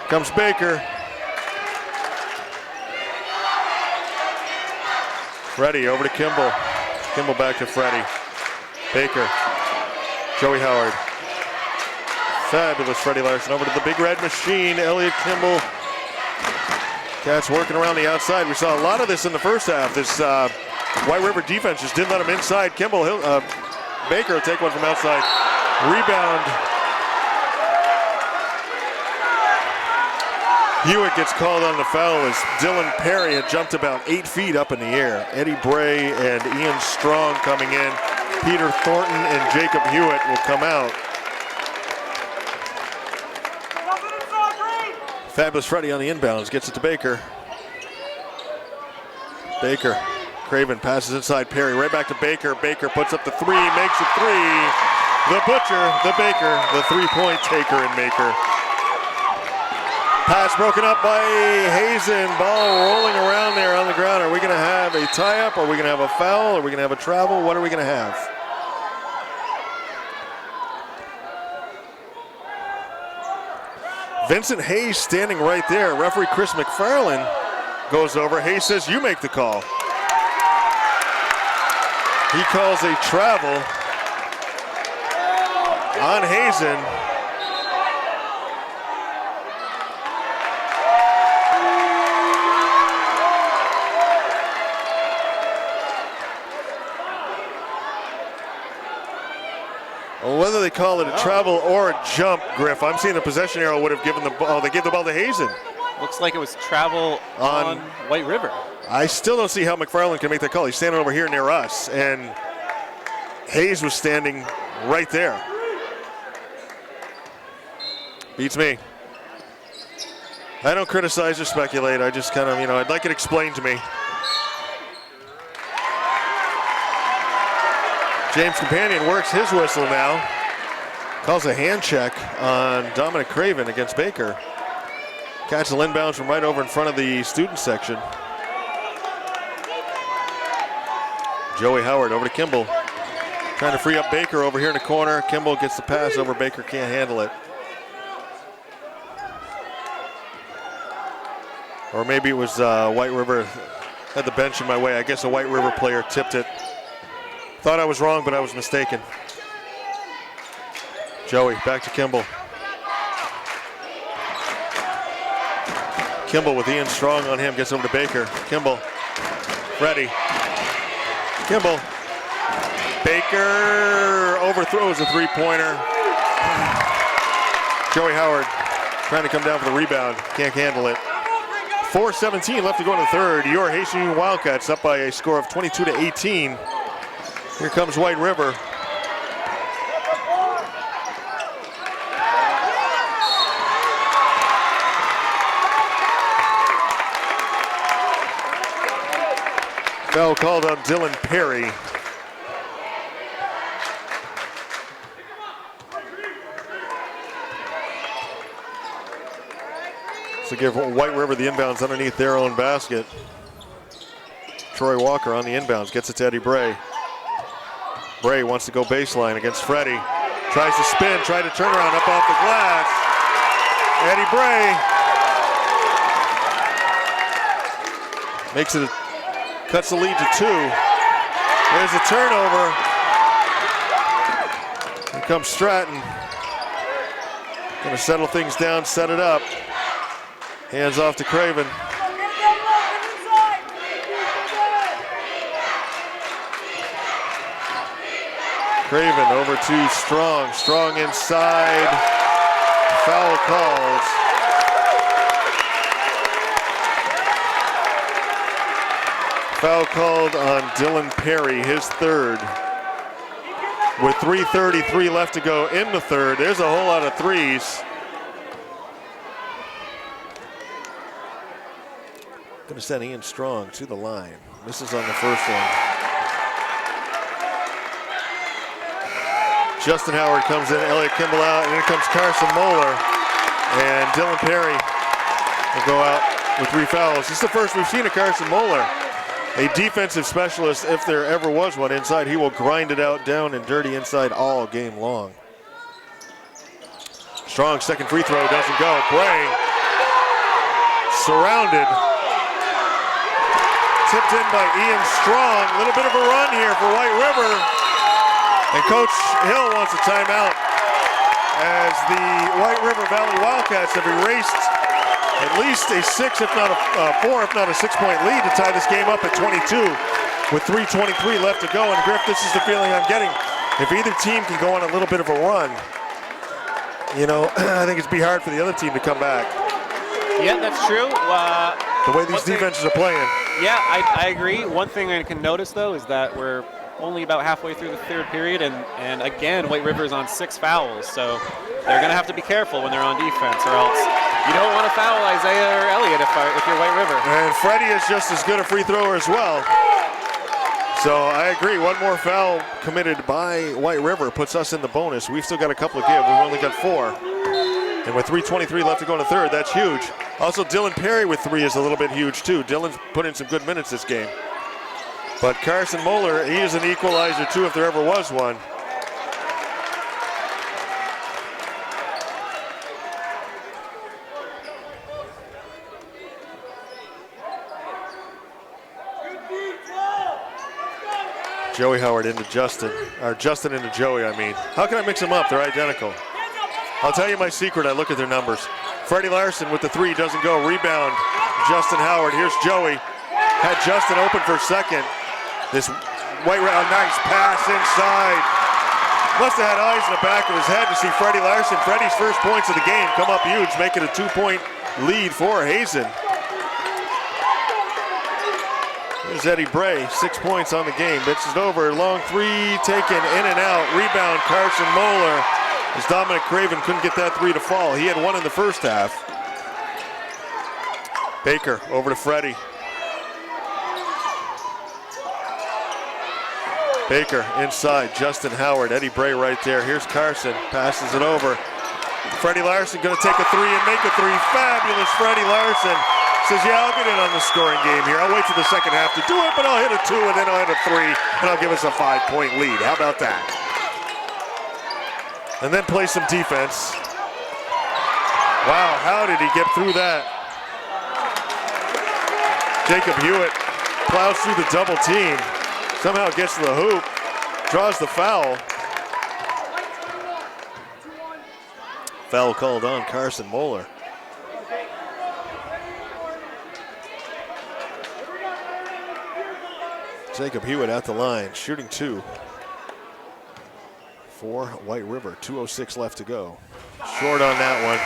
Comes Baker. Freddie over to Kimball. Kimball back to Freddie. Baker. Joey Howard. Fabulous Freddie Larson over to the big red machine. Elliot Kimball. Cats working around the outside. We saw a lot of this in the first half. This White River defense just didn't let him inside. Kimball, Baker will take one from outside. Rebound. Hewitt gets called on the foul as Dylan Perry had jumped about 8 feet up in the air. Eddie Bray and Ian Strong coming in. Peter Thornton and Jacob Hewitt will come out. Fabulous Freddie on the inbounds, gets it to Baker. Baker, Craven passes inside Perry, right back to Baker. Baker puts up the three, makes a three. The Butcher, the Baker, the three-point taker and maker. Pass broken up by Hazen, ball rolling around there on the ground. Are we gonna have a tie-up? Are we gonna have a foul? Are we gonna have a travel? What are we gonna have? Vincent Hayes standing right there. Referee Chris McFarland goes over. Hayes says, you make the call. He calls a travel on Hazen. Whether they call it a travel or a jump, Griff, I'm seeing the possession arrow would have given the ball. They gave the ball to Hazen. Looks like it was travel on White River. I still don't see how McFarland can make that call. He's standing over here near us, and Hayes was standing right there. Beats me. I don't criticize or speculate. I just kind of, I'd like it explained to me. James Companion works his whistle now. Calls a hand check on Dominic Craven against Baker. Catch the inbounds from right over in front of the student section. Joey Howard over to Kimball. Trying to free up Baker over here in the corner. Kimball gets the pass over. Baker can't handle it. Or maybe it was White River had the bench in my way. I guess a White River player tipped it. Thought I was wrong, but I was mistaken. Joey, back to Kimball. Kimball with Ian Strong on him, gets over to Baker. Kimball, ready. Kimball. Baker overthrows a three-pointer. Joey Howard trying to come down for the rebound, can't handle it. 4:17 left to go in the third. Your Hazen Union Wildcats up by a score of 22-18. Here comes White River. Foul called on Dylan Perry. To give White River the inbounds underneath their own basket. Troy Walker on the inbounds, gets it to Eddie Bray. Bray wants to go baseline against Freddie. Tries to spin, try to turn around up off the glass. Eddie Bray makes it, cuts the lead to 2. There's a turnover. Here comes Stratton. Gonna settle things down, set it up. Hands off to Craven. Craven over to Strong. Strong inside. Foul calls. Foul called on Dylan Perry, his third. With 3:33 left to go in the third. There's a whole lot of threes. Gonna send Ian Strong to the line. Misses on the first one. Justin Howard comes in, Elliot Kimball out, and here comes Carson Moeller. And Dylan Perry will go out with 3 fouls. This is the first we've seen of Carson Moeller. A defensive specialist, if there ever was one inside. He will grind it out down and dirty inside all game long. Strong second free throw, doesn't go. Bray surrounded. Tipped in by Ian Strong. A little bit of a run here for White River. And Coach Hill wants a timeout as the White River Valley Wildcats have erased at least a 6, if not a 4, if not a 6-point lead to tie this game up at 22 with 3:23 left to go. And Griff, this is the feeling I'm getting. If either team can go on a little bit of a run, you know, I think it'd be hard for the other team to come back. Yeah, that's true. The way these defenses are playing. Yeah, I agree. One thing I can notice, though, is that we're only about halfway through the third period, and again, White River is on 6 fouls, so they're going to have to be careful when they're on defense, or else you don't want to foul Isaiah or Elliott if you're White River. And Freddie is just as good a free thrower as well. So I agree, one more foul committed by White River puts us in the bonus. We've still got a couple to give. We've only got 4. And with 3:23 left to go in the third, that's huge. Also, Dylan Perry with 3 is a little bit huge, too. Dylan's put in some good minutes this game. But Carson Moeller, he is an equalizer, too, if there ever was one. Joey Howard into Justin, or Justin into Joey, I mean. How can I mix them up? They're identical. I'll tell you my secret, I look at their numbers. Freddie Larson with the 3, doesn't go. Rebound, Justin Howard. Here's Joey. Had Justin open for second. This White River, a nice pass inside. Must have had eyes in the back of his head to see Freddie Larson. Freddie's first points of the game come up huge, make it a 2-point lead for Hazen. Here's Eddie Bray, 6 points on the game. Bitch it over, long 3 taken in and out. Rebound, Carson Moeller. As Dominic Craven couldn't get that 3 to fall. He had 1 in the first half. Baker over to Freddie. Baker inside, Justin Howard, Eddie Bray right there. Here's Carson, passes it over. Freddie Larson gonna take a 3 and make a 3. Fabulous Freddie Larson. Says, yeah, I'll get in on the scoring game here. I'll wait till the second half to do it, but I'll hit a 2 and then I'll hit a 3 and I'll give us a 5-point lead. How about that? And then play some defense. Wow, how did he get through that? Jacob Hewitt plows through the double team. Somehow gets to the hoop, draws the foul. Foul called on Carson Moeller. Jacob Hewitt at the line, shooting 2 for White River. 2:06 left to go. Short on that one.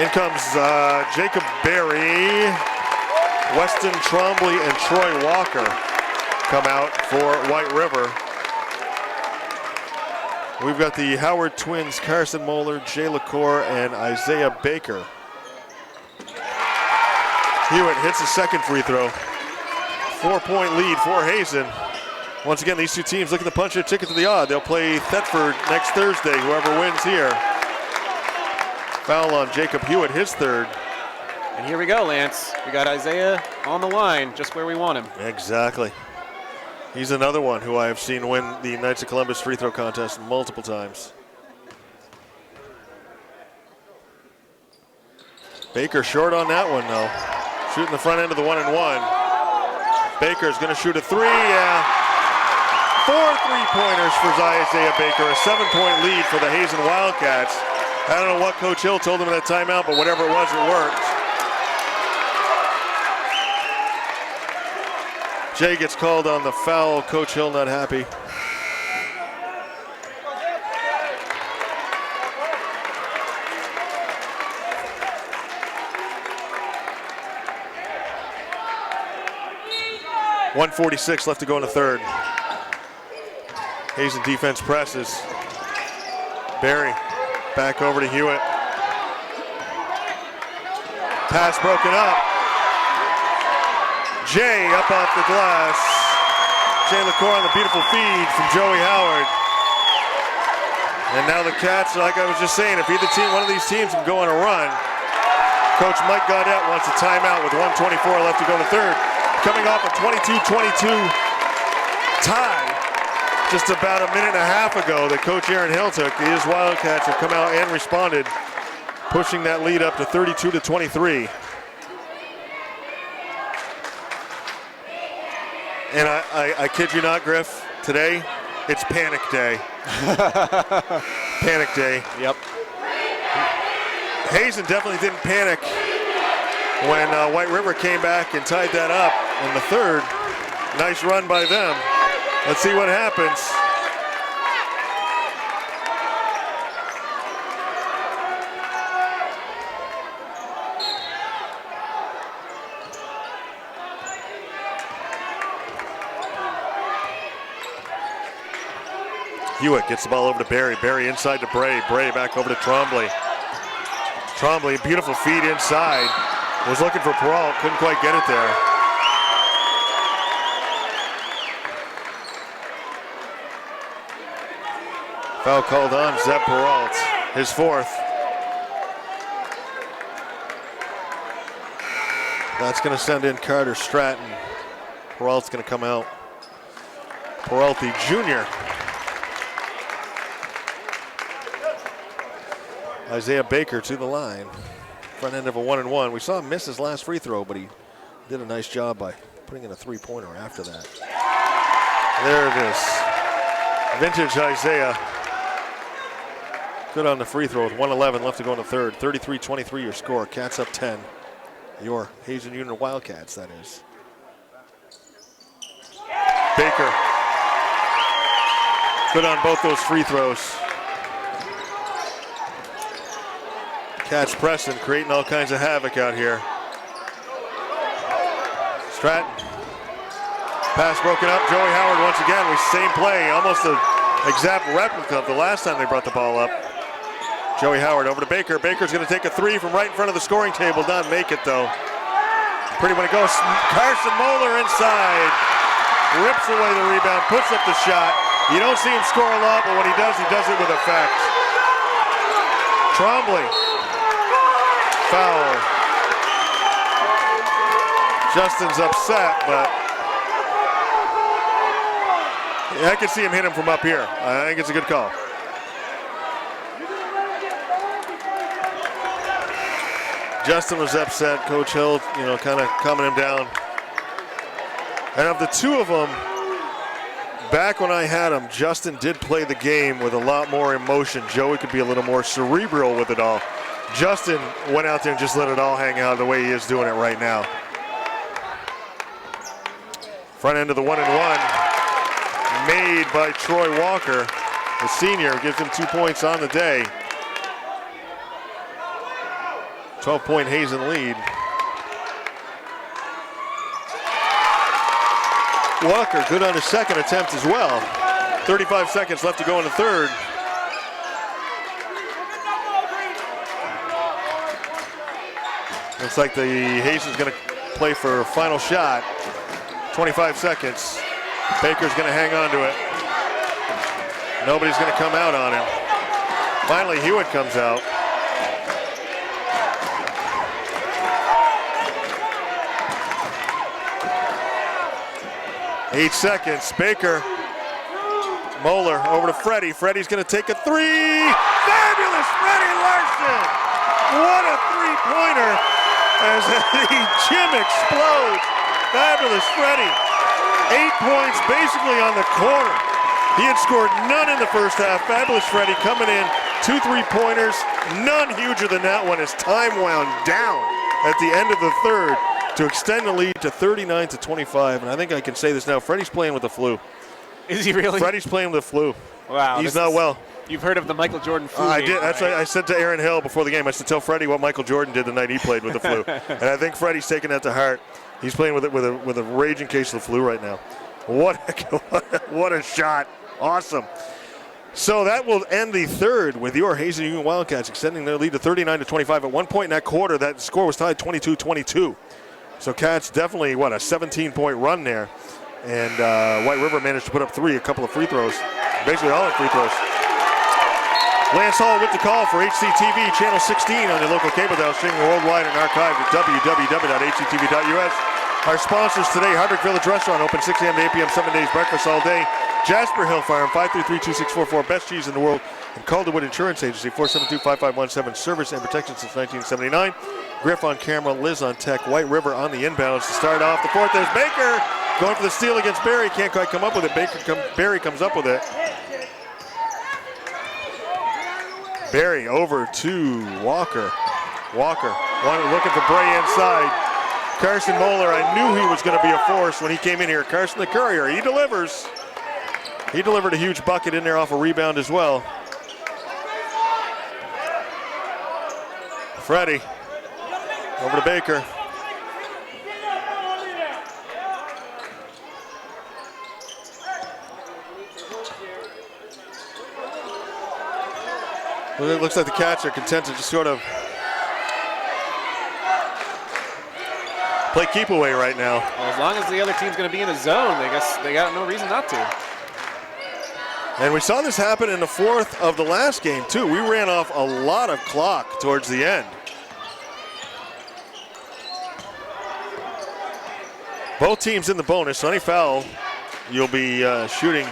In comes Jacob Berry, Weston Trombley, and Troy Walker come out for White River. We've got the Howard twins, Carson Moeller, Jay LaCour, and Isaiah Baker. Hewitt hits a second free throw. 4-point lead for Hazen. Once again, these two teams looking to punch their ticket to the odd. They'll play Thetford next Thursday, whoever wins here. Foul on Jacob Hewitt, his third. And here we go, Lance. We got Isaiah on the line, just where we want him. Exactly. He's another one who I have seen win the Knights of Columbus free throw contest multiple times. Baker short on that one, though. Shooting the front end of the 1-and-1. Baker's going to shoot a three. Yeah. 4 3-pointers for Isaiah Baker. A 7-point lead for the Hazen Wildcats. I don't know what Coach Hill told him in that timeout, but whatever it was, it worked. Jay gets called on the foul. Coach Hill not happy. .146 left to go in the third. Hazen defense presses. Barry back over to Hewitt. Pass broken up. Jay up off the glass. Jay LaCour on the beautiful feed from Joey Howard. And now the Cats, like I was just saying, if either team, one of these teams can go on a run, Coach Mike Gaudette wants a timeout with 1:24 left to go in the third. Coming off a 22-22 tie just about a minute and a half ago that Coach Aaron Hill took. His Wildcats have come out and responded, pushing that lead up to 32-23. And I kid you not, Griff, today it's panic day. Panic day. Yep. Hazen definitely didn't panic when White River came back and tied that up in the third. Nice run by them. Let's see what happens. Hewitt gets the ball over to Barry. Barry inside to Bray. Bray back over to Trombley. Trombley, beautiful feed inside. Was looking for Peralt, couldn't quite get it there. Foul called on Zeb Peralt, his fourth. That's going to send in Carter Stratton. Peralt's going to come out. Peralt, the junior. Isaiah Baker to the line. Front end of a 1-and-1. We saw him miss his last free throw, but he did a nice job by putting in a 3-pointer after that. There it is. Vintage Isaiah. Good on the free throw with 1:11 left to go in the third. 33-23 your score. Cats up 10. Your Hazen Union Wildcats, that is. Baker. Good on both those free throws. Cats pressing, creating all kinds of havoc out here. Stratton. Pass broken up. Joey Howard once again. Same play, almost an exact replica of the last time they brought the ball up. Joey Howard over to Baker. Baker's going to take a three from right in front of the scoring table. Not make it though. Pretty when it goes. Carson Moeller inside. Rips away the rebound, puts up the shot. You don't see him score a lot, but when he does it with effect. Trombley. Foul. Justin's upset, but I can see him hit him from up here. I think it's a good call. Justin was upset. Coach Hill, kind of calming him down. And of the two of them, back when I had him, Justin did play the game with a lot more emotion. Joey could be a little more cerebral with it all. Justin went out there and just let it all hang out the way he is doing it right now. Front end of the 1-and-1 made by Troy Walker. The senior gives him 2 points on the day. 12-point Hazen lead. Walker good on his second attempt as well. 35 seconds left to go in the third. Looks like the Hazen's going to play for a final shot. 25 seconds. Baker's going to hang on to it. Nobody's going to come out on him. Finally, Hewitt comes out. 8 seconds. Baker. Moeller over to Freddie. Freddie's going to take a three. Fabulous Freddie Larson. What a three-pointer as the gym explodes. Fabulous Freddie. 8 points basically on the corner. He had scored none in the first half. Fabulous Freddie coming in. 2 3-pointers. None huger than that one as time wound down at the end of the third to extend the lead to 39-25. And I think I can say this now. Freddie's playing with the flu. Is he really? Freddie's playing with the flu. Wow. He's not well. You've heard of the Michael Jordan flu? I did. That's what I said to Aaron Hill before the game. I said, tell Freddie what Michael Jordan did the night he played with the flu. And I think Freddie's taking that to heart. He's playing with it with a raging case of the flu right now. What a shot. Awesome. So that will end the third with your Hazen Union Wildcats extending their lead to 39-25. At one point in that quarter, that score was tied 22-22. So Cats definitely, a 17-point run there. And White River managed to put up 3, a couple of free throws. Basically all in free throws. Lance Hall with the call for HCTV, Channel 16 on the local cable dial, streaming worldwide and archived at www.hctv.us. Our sponsors today, Hardwick Village Restaurant, open 6 a.m. to 8 p.m., 7 days, breakfast all day. Jasper Hill Farm, 533-2644, best cheese in the world. And Calderwood Insurance Agency, 472-5517, service and protection since 1979. Griff on camera, Liz on tech, White River on the inbounds to start off the fourth. There's Baker going for the steal against Barry. Can't quite come up with it. Barry comes up with it. Barry over to Walker. Walker looking for Bray inside. Carson Moeller, I knew he was going to be a force when he came in here. Carson the Courier, he delivers. He delivered a huge bucket in there off a rebound as well. Freddie over to Baker. Well, it looks like the Cats are content to just sort of play keep away right now. Well, as long as the other team's going to be in a zone, I guess they got no reason not to. And we saw this happen in the fourth of the last game, too. We ran off a lot of clock towards the end. Both teams in the bonus. So any foul, you'll be shooting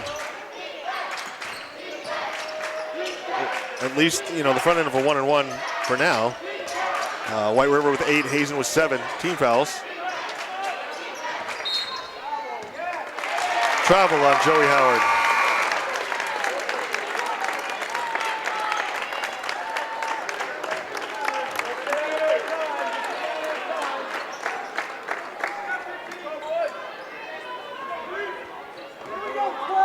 at least, the front end of a 1-and-1 for now. White River with 8, Hazen with 7 team fouls. Travel on Joey Howard.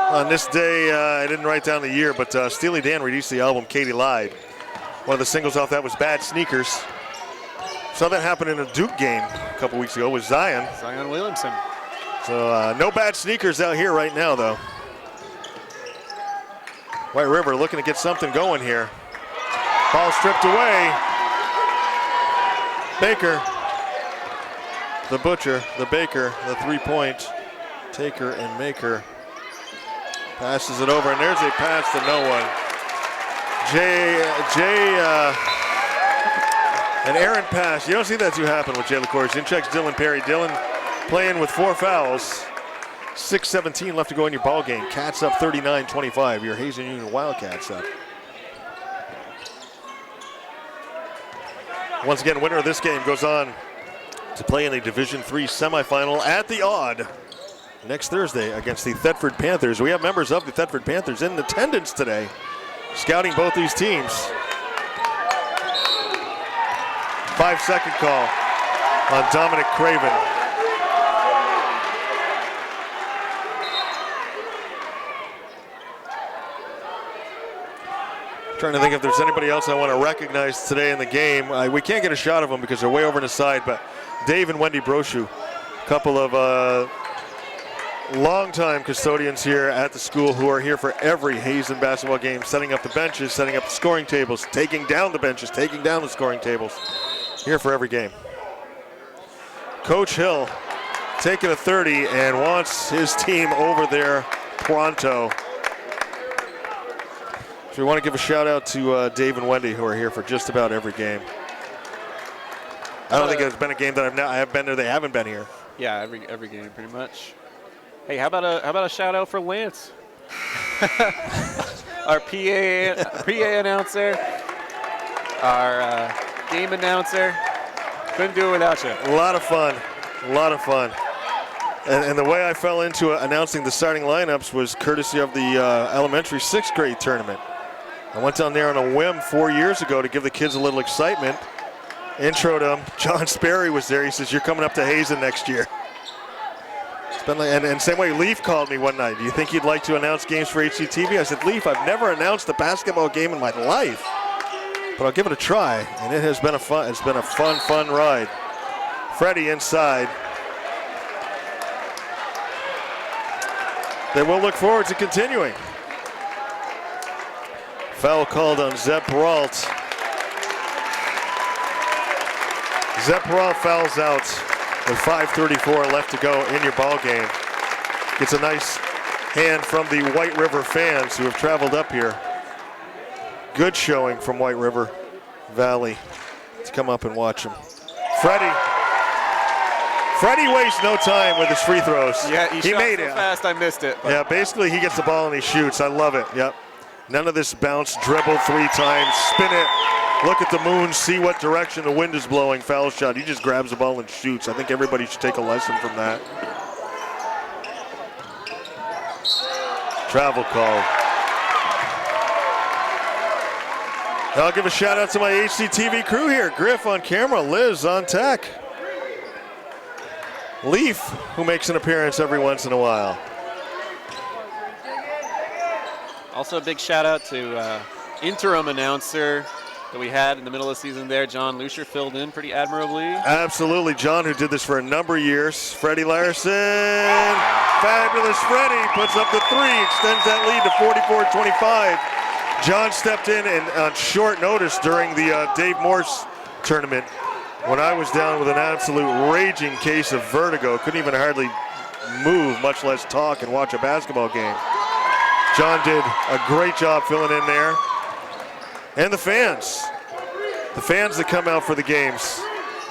On this day, I didn't write down the year, but Steely Dan released the album Katie Lied. One of the singles off that was Bad Sneakers. Saw that happen in a Duke game a couple weeks ago with Zion. Zion Williamson. So no Bad Sneakers out here right now, though. White River looking to get something going here. Ball stripped away. Baker, the Butcher, the Baker, the three-point taker and maker. Passes it over, and there's a pass to no one. An errant pass. You don't see that too happen with Jay LaCourse. In checks Dylan Perry. Dylan playing with 4 fouls. 6:17 left to go in your ball game. Cats up 39-25. Your Hazen Union Wildcats up. Once again, winner of this game goes on to play in the Division III semifinal at the Odd next Thursday against the Thetford Panthers. We have members of the Thetford Panthers in attendance today, scouting both these teams. 5-second call on Dominic Craven. Trying to think if there's anybody else I want to recognize today in the game. We can't get a shot of them because they're way over on the side, but Dave and Wendy Brochu, a couple of longtime custodians here at the school who are here for every Hazen basketball game, setting up the benches, setting up the scoring tables, taking down the benches, taking down the scoring tables. Here for every game. Coach Hill taking a 30 and wants his team over there pronto. So we want to give a shout out to Dave and Wendy who are here for just about every game. I don't think there's been a game that I have been there they haven't been here. Yeah, every game pretty much. Hey, how about a shout out for Lance, our PA announcer, our game announcer. Couldn't do it without you. A lot of fun. A lot of fun. And the way I fell into announcing the starting lineups was courtesy of the elementary 6th grade tournament. I went down there on a whim 4 years ago to give the kids a little excitement. Introed them. John Sperry was there. He says, "You're coming up to Hazen next year." It's been like, and same way, Leaf called me one night. "Do you think you'd like to announce games for HCTV?" I said, "Leaf, I've never announced a basketball game in my life, but I'll give it a try." And it has been a fun ride. Freddie inside. They will look forward to continuing. Foul called on Zep Peralt. Zep Peralt fouls out with 5:34 left to go in your ball game. Gets a nice hand from the White River fans who have traveled up here. Good showing from White River Valley to come up and watch him. Freddie wastes no time with his free throws. Yeah, he shot made so it fast I missed it. Yeah, basically he gets the ball and he shoots. I love it. Yep. None of this bounce, dribble 3 times, spin it, look at the moon, see what direction the wind is blowing, foul shot. He just grabs the ball and shoots. I think everybody should take a lesson from that. Travel call. I'll give a shout out to my HCTV crew here. Griff on camera, Liz on tech. Leaf, who makes an appearance every once in a while. Also a big shout out to interim announcer that we had in the middle of the season there. John Lucier filled in pretty admirably. Absolutely, John, who did this for a number of years. Freddie Larson, fabulous Freddie, puts up the 3, extends that lead to 44-25. John stepped in and on short notice during the Dave Morse tournament when I was down with an absolute raging case of vertigo. Couldn't even hardly move, much less talk and watch a basketball game. John did a great job filling in there. And the fans that come out for the games.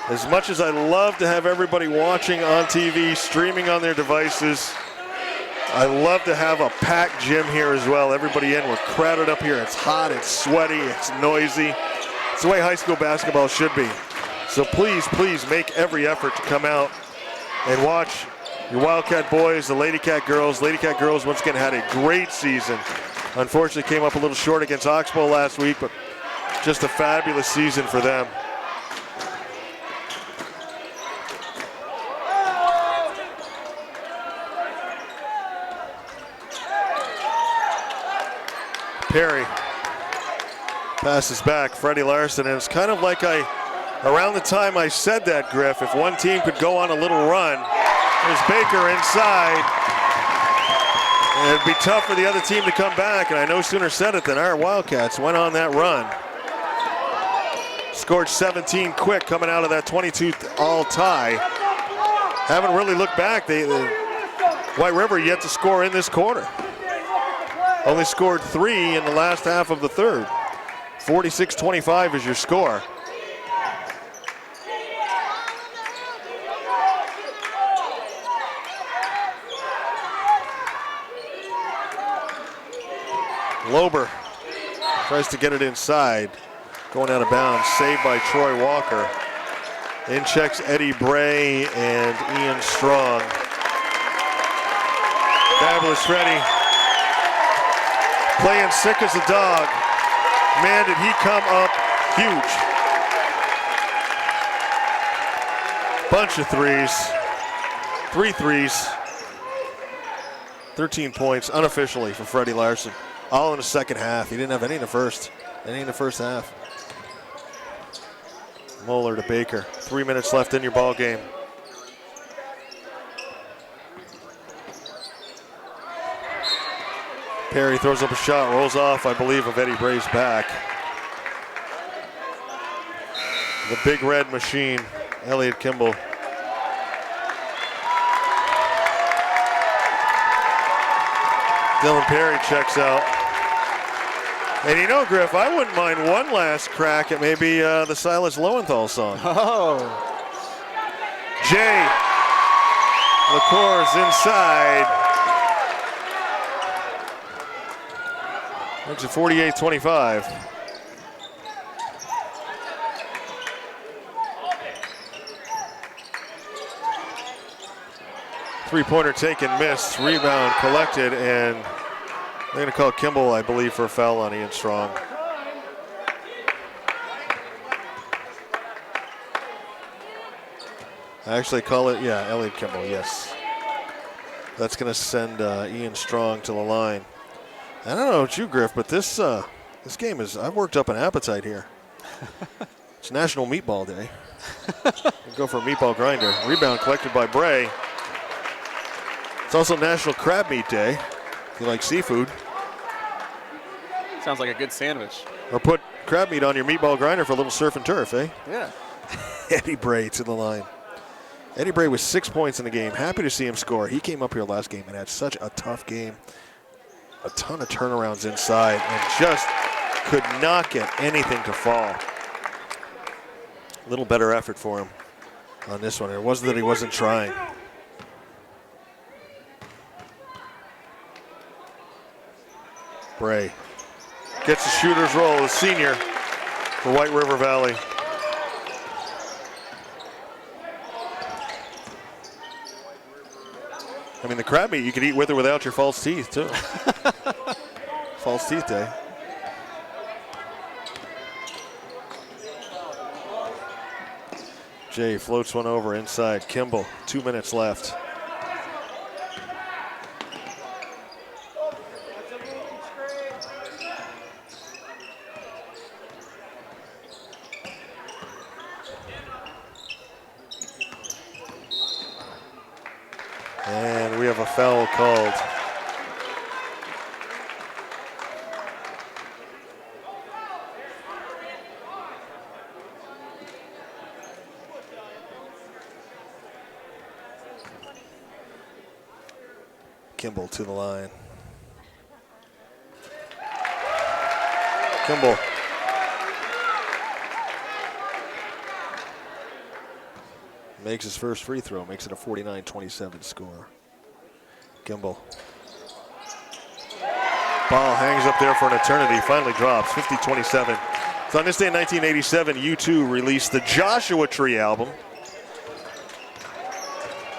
As much as I love to have everybody watching on TV, streaming on their devices, I love to have a packed gym here as well. Everybody in, we're crowded up here. It's hot, it's sweaty, it's noisy. It's the way high school basketball should be. So please make every effort to come out and watch your Wildcat boys, the Lady Cat girls. Lady Cat girls once again had a great season. Unfortunately came up a little short against Oxbow last week, but just a fabulous season for them. Perry passes back, Freddie Larson, and it's kind of like around the time I said that, Griff, if one team could go on a little run, there's Baker inside. And it'd be tough for the other team to come back, and I no sooner said it than our Wildcats went on that run. Scored 17 quick coming out of that 22-all tie. Haven't really looked back. White River yet to score in this quarter. Only scored 3 in the last half of the third. 46-25 is your score. Lober tries to get it inside. Going out of bounds, saved by Troy Walker. In checks Eddie Bray and Ian Strong. Fabulous Freddie. Playing sick as a dog. Man, did he come up huge. Bunch of threes. 3 threes. 13 points unofficially for Freddie Larson. All in the second half. He didn't have any in the first. Any in the first half. Moeller to Baker. 3 minutes left in your ball game. Perry throws up a shot, rolls off, I believe, of Eddie Bray's back. The big red machine, Elliot Kimball. Dylan Perry checks out. And you know, Griff, I wouldn't mind one last crack at maybe the Silas Lowenthal song. Oh. Jay LaCour's inside. Makes it 48-25. Three-pointer taken, missed, rebound collected, and they're going to call Kimball, I believe, for a foul on Ian Strong. I actually call it, yeah, Elliot Kimball, yes. That's going to send Ian Strong to the line. I don't know about you, Griff, but this game is, I've worked up an appetite here. It's National Meatball Day. Go for a meatball grinder. Rebound collected by Bray. It's also National Crab Meat Day, if you like seafood. Sounds like a good sandwich. Or put crab meat on your meatball grinder for a little surf and turf, eh? Yeah. Eddie Bray to the line. Eddie Bray with 6 points in the game. Happy to see him score. He came up here last game and had such a tough game. A ton of turnarounds inside and just could not get anything to fall. A little better effort for him on this one. It wasn't that he wasn't trying. Bray gets the shooter's roll, the senior for White River Valley. I mean, the crab meat, you could eat with or without your false teeth, too. False teeth day. Jay floats one over inside. Kimball, 2 minutes left. And we have a foul called. Kimball to the line. Kimball. Makes his first free throw, makes it a 49-27 score. Kimball. Ball hangs up there for an eternity, finally drops, 50-27. So on this day in 1987, U2 released the Joshua Tree album.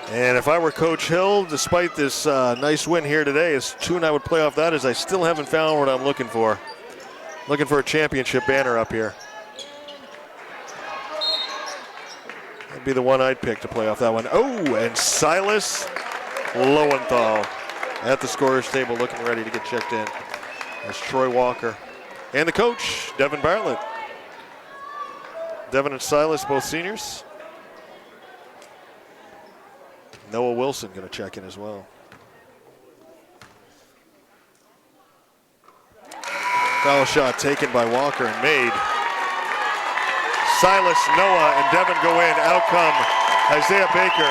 And if I were Coach Hill, despite this nice win here today, a tune I would play off that is I still haven't found what I'm looking for. Looking for a championship banner up here. That'd be the one I'd pick to play off that one. Oh, and Silas Lowenthal at the scorer's table looking ready to get checked in. That's Troy Walker. And the coach, Devin Bartlett. Devin and Silas, both seniors. Noah Wilson going to check in as well. Foul shot taken by Walker and made. Silas, Noah, and Devin go in. Out come Isaiah Baker,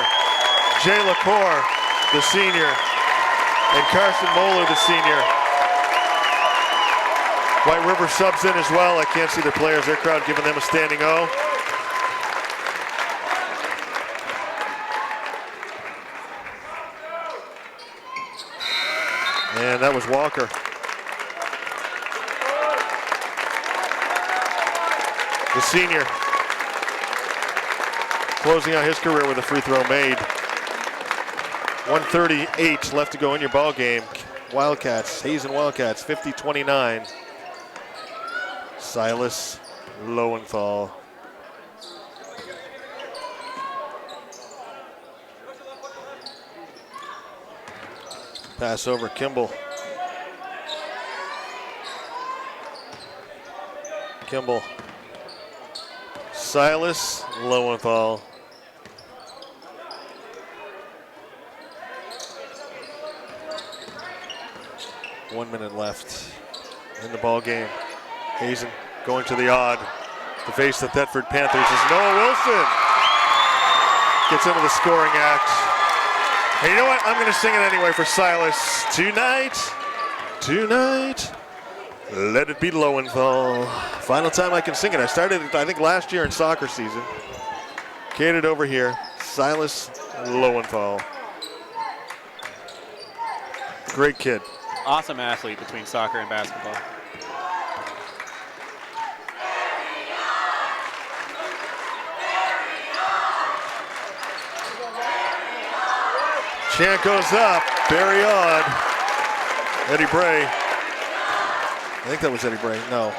Jay LaCour, the senior, and Carson Moeller, the senior. White River subs in as well. I can't see their players. Their crowd giving them a standing O. And that was Walker. The senior closing out his career with a free throw made. 1:38 left to go in your ball game. Wildcats, Hazen Wildcats, 50-29. Silas Lowenthal. Pass over Kimball. Kimball. Silas Lowenthal. One minute left in the ball game. Hazen going to the odd to face the Thetford Panthers as Noah Wilson gets into the scoring act. Hey, you know what? I'm going to sing it anyway for Silas. Tonight, let it be Lowenthal. Final time I can sing it. I started it, I think, last year in soccer season. Catered over here, Silas Lowenthal. Great kid. Awesome athlete between soccer and basketball. Chant goes up. Barry on. Eddie Bray. I think that was Eddie Bray. No.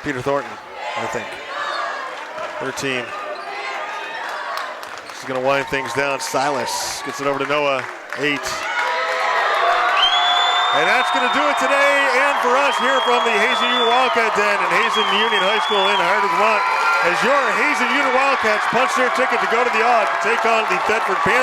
Peter Thornton, I think. 13. This is going to wind things down. Silas gets it over to Noah. 8. And that's going to do it today and for us here from the Hazen Union Wildcat Den and Hazen Union High School in Hardwick, Vermont, as your Hazen Union Wildcats punch their ticket to go to the Odd to take on the Thetford Panthers.